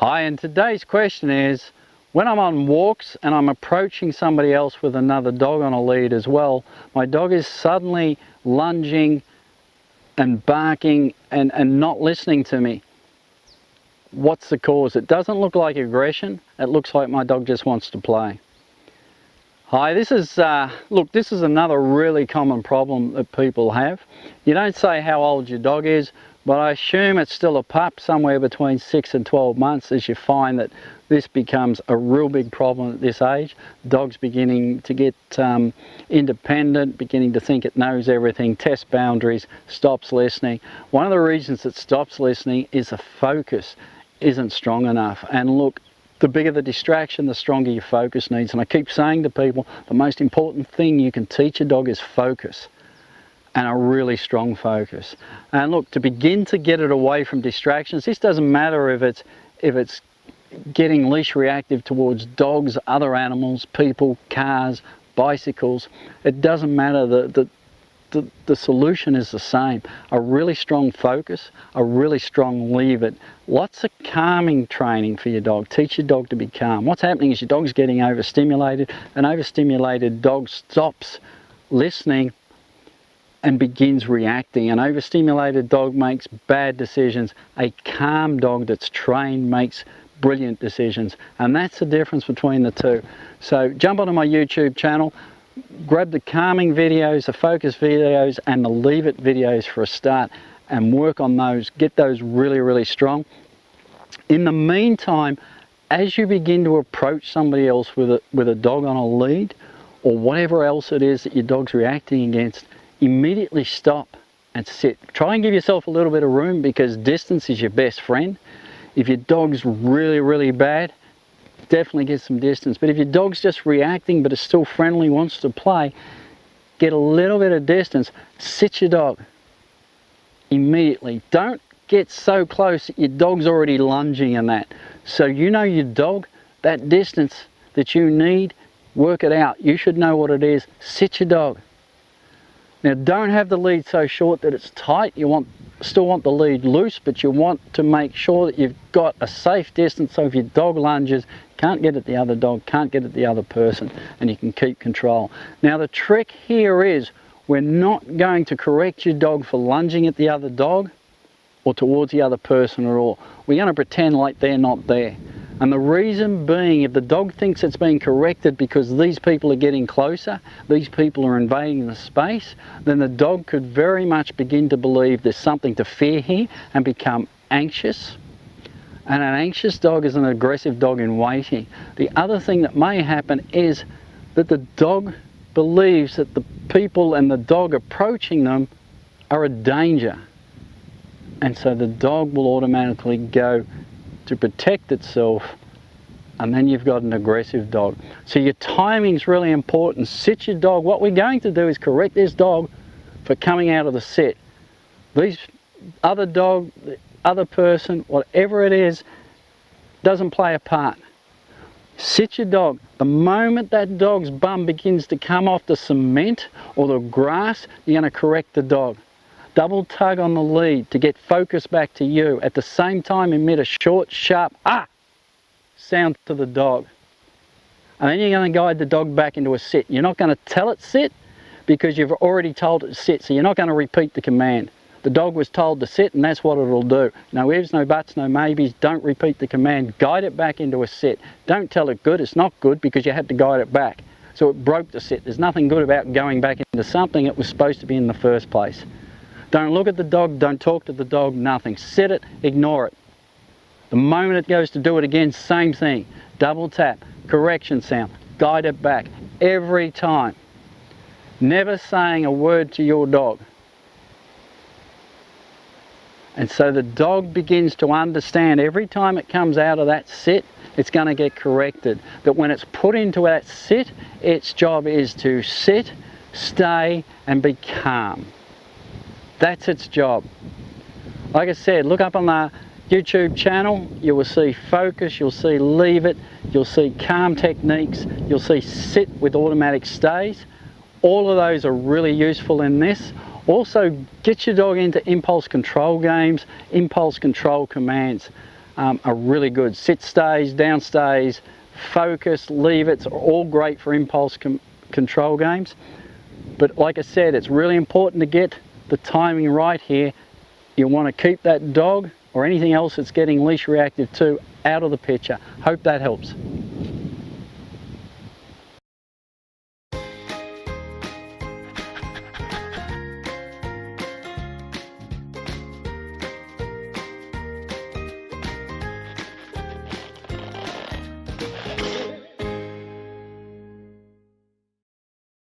Hi, and today's question is, when I'm on walks and I'm approaching somebody else with another dog on a lead as well, my dog is suddenly lunging and barking and not listening to me. What's the cause? It doesn't look like aggression. It looks like my dog just wants to play. Hi, this is another really common problem that people have. You don't say how old your dog is, but I assume it's still a pup, somewhere between 6 and 12 months, as you find that this becomes a real big problem at this age. Dog's beginning to get independent, beginning to think it knows everything, tests boundaries, stops listening. One of the reasons it stops listening is the focus isn't strong enough. And look, the bigger the distraction, the stronger your focus needs. And I keep saying to people, the most important thing you can teach a dog is focus, and a really strong focus. And look, to begin to get it away from distractions, this doesn't matter if it's getting leash reactive towards dogs, other animals, people, cars, bicycles. It doesn't matter. The solution is the same. A really strong focus, a really strong leave it. Lots of calming training for your dog. Teach your dog to be calm. What's happening is your dog's getting overstimulated. An overstimulated dog stops listening and begins reacting. An overstimulated dog makes bad decisions. A calm dog that's trained makes brilliant decisions. And that's the difference between the two. So jump onto my YouTube channel, grab the calming videos, the focus videos, and the leave it videos for a start, and work on those. Get those really, really strong. In the meantime, as you begin to approach somebody else with a dog on a lead, or whatever else it is that your dog's reacting against, immediately stop and sit. Try and give yourself a little bit of room, because distance is your best friend. If your dog's really, really bad, definitely get some distance. But if your dog's just reacting but is still friendly, wants to play, get a little bit of distance. Sit your dog immediately. Don't get so close that your dog's already lunging in that. So you know your dog, that distance that you need, work it out. You should know what it is. Sit your dog. Now, don't have the lead so short that it's tight. You still want the lead loose, but you want to make sure that you've got a safe distance, so if your dog lunges, can't get at the other dog, can't get at the other person, and you can keep control. Now, the trick here is, we're not going to correct your dog for lunging at the other dog or towards the other person at all. We're going to pretend like they're not there. And the reason being, if the dog thinks it's being corrected because these people are getting closer, these people are invading the space, then the dog could very much begin to believe there's something to fear here and become anxious. And an anxious dog is an aggressive dog in waiting. The other thing that may happen is that the dog believes that the people and the dog approaching them are a danger. And so the dog will automatically go to protect itself, and then you've got an aggressive dog. So your timing is really important. Sit your dog. What we're going to do is correct this dog for coming out of the sit. These other dog, the other person, whatever it is, doesn't play a part. Sit your dog. The moment that dog's bum begins to come off the cement or the grass, you're going to correct the dog. Double tug on the lead to get focus back to you. At the same time, emit a short, sharp ah sound to the dog. And then you're going to guide the dog back into a sit. You're not going to tell it sit, because you've already told it to sit, so you're not going to repeat the command. The dog was told to sit, and that's what it'll do. No ifs, no buts, no maybes. Don't repeat the command. Guide it back into a sit. Don't tell it good. It's not good, because you had to guide it back. So it broke the sit. There's nothing good about going back into something it was supposed to be in the first place. Don't look at the dog, don't talk to the dog, nothing. Sit it, ignore it. The moment it goes to do it again, same thing. Double tap, correction sound, guide it back, every time. Never saying a word to your dog. And so the dog begins to understand every time it comes out of that sit, it's going to get corrected. That when it's put into that sit, its job is to sit, stay, and be calm. That's its job. Like I said, look up on the YouTube channel. You will see focus, you'll see leave it, you'll see calm techniques, you'll see sit with automatic stays. All of those are really useful in this. Also, get your dog into impulse control games, impulse control commands. are really good. Sit stays, down stays, focus, leave it's all great for impulse control games. But like I said, it's really important to get the timing right here. You want to keep that dog or anything else that's getting leash reactive to out of the picture. Hope that helps.